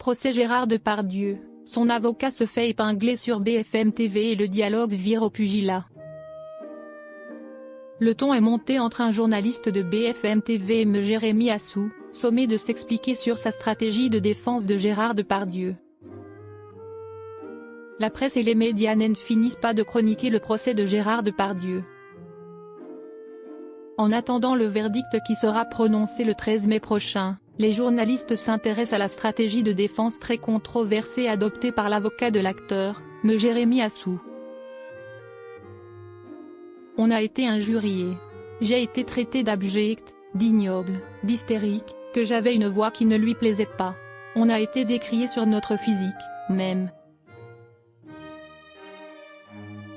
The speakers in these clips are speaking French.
Procès Gérard Depardieu, son avocat se fait épingler sur BFM TV et le dialogue vire au pugilat. Le ton est monté entre un journaliste de BFM TV et Jérémy Assou, sommé de s'expliquer sur sa stratégie de défense de Gérard Depardieu. La presse et les médias n'en finissent pas de chroniquer le procès de Gérard Depardieu. En attendant le verdict qui sera prononcé le 13 mai prochain, les journalistes s'intéressent à la stratégie de défense très controversée adoptée par l'avocat de l'acteur, Jérémy Assou. On a été injurié. J'ai été traité d'abject, d'ignoble, d'hystérique, que j'avais une voix qui ne lui plaisait pas. On a été décrié sur notre physique, même.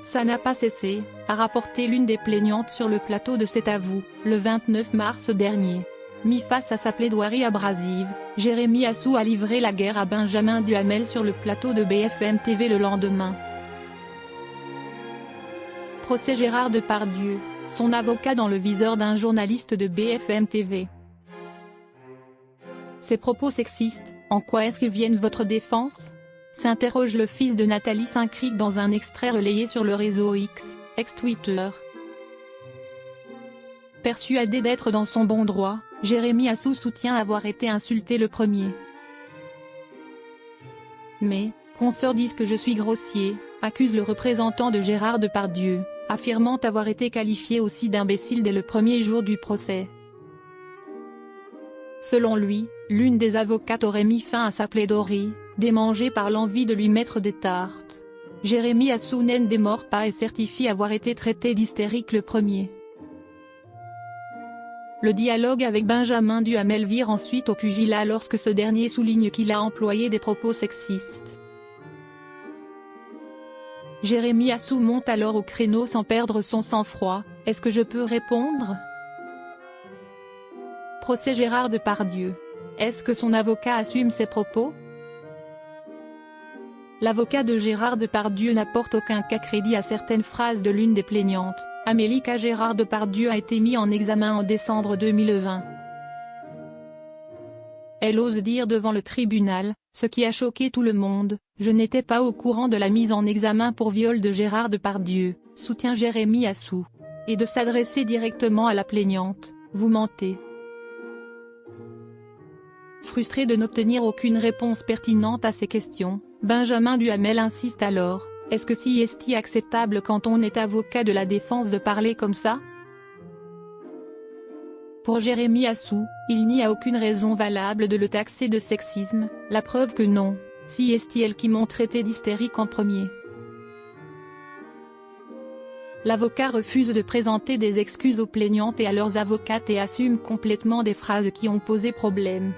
Ça n'a pas cessé, a rapporté l'une des plaignantes sur le plateau de C'est à vous, le 29 mars dernier. Mis face à sa plaidoirie abrasive, Jérémy Assou a livré la guerre à Benjamin Duhamel sur le plateau de BFM TV le lendemain. Procès Gérard Depardieu, son avocat dans le viseur d'un journaliste de BFM TV. Ces propos sexistes, en quoi est-ce que viennent votre défense ? S'interroge le fils de Nathalie Saint-Cricq dans un extrait relayé sur le réseau X, ex-Twitter. Persuadé d'être dans son bon droit, Jérémy Assou soutient avoir été insulté le premier. Mais, consoeurs disent que je suis grossier, accuse le représentant de Gérard Depardieu, affirmant avoir été qualifié aussi d'imbécile dès le premier jour du procès. Selon lui, l'une des avocates aurait mis fin à sa plaidoirie, démangée par l'envie de lui mettre des tartes. Jérémy Assou n'en démord pas et certifie avoir été traité d'hystérique le premier. Le dialogue avec Benjamin Duhamel vire ensuite au pugilat lorsque ce dernier souligne qu'il a employé des propos sexistes. Jérémy Assou monte alors au créneau sans perdre son sang-froid. Est-ce que je peux répondre ? Procès Gérard Depardieu. Est-ce que son avocat assume ses propos ? L'avocat de Gérard Depardieu n'apporte aucun cas crédit à certaines phrases de l'une des plaignantes. Amélie K. Gérard Depardieu a été mis en examen en décembre 2020. Elle ose dire devant le tribunal, ce qui a choqué tout le monde, je n'étais pas au courant de la mise en examen pour viol de Gérard Depardieu, soutient Jérémy Assou. Et de s'adresser directement à la plaignante, vous mentez. Frustré de n'obtenir aucune réponse pertinente à ses questions, Benjamin Duhamel insiste alors, est-ce que c'est acceptable quand on est avocat de la défense de parler comme ça ? Pour Jérémy Assou, il n'y a aucune raison valable de le taxer de sexisme, la preuve que non, c'est elles qui m'ont traité d'hystérique en premier. L'avocat refuse de présenter des excuses aux plaignantes et à leurs avocates et assume complètement des phrases qui ont posé problème.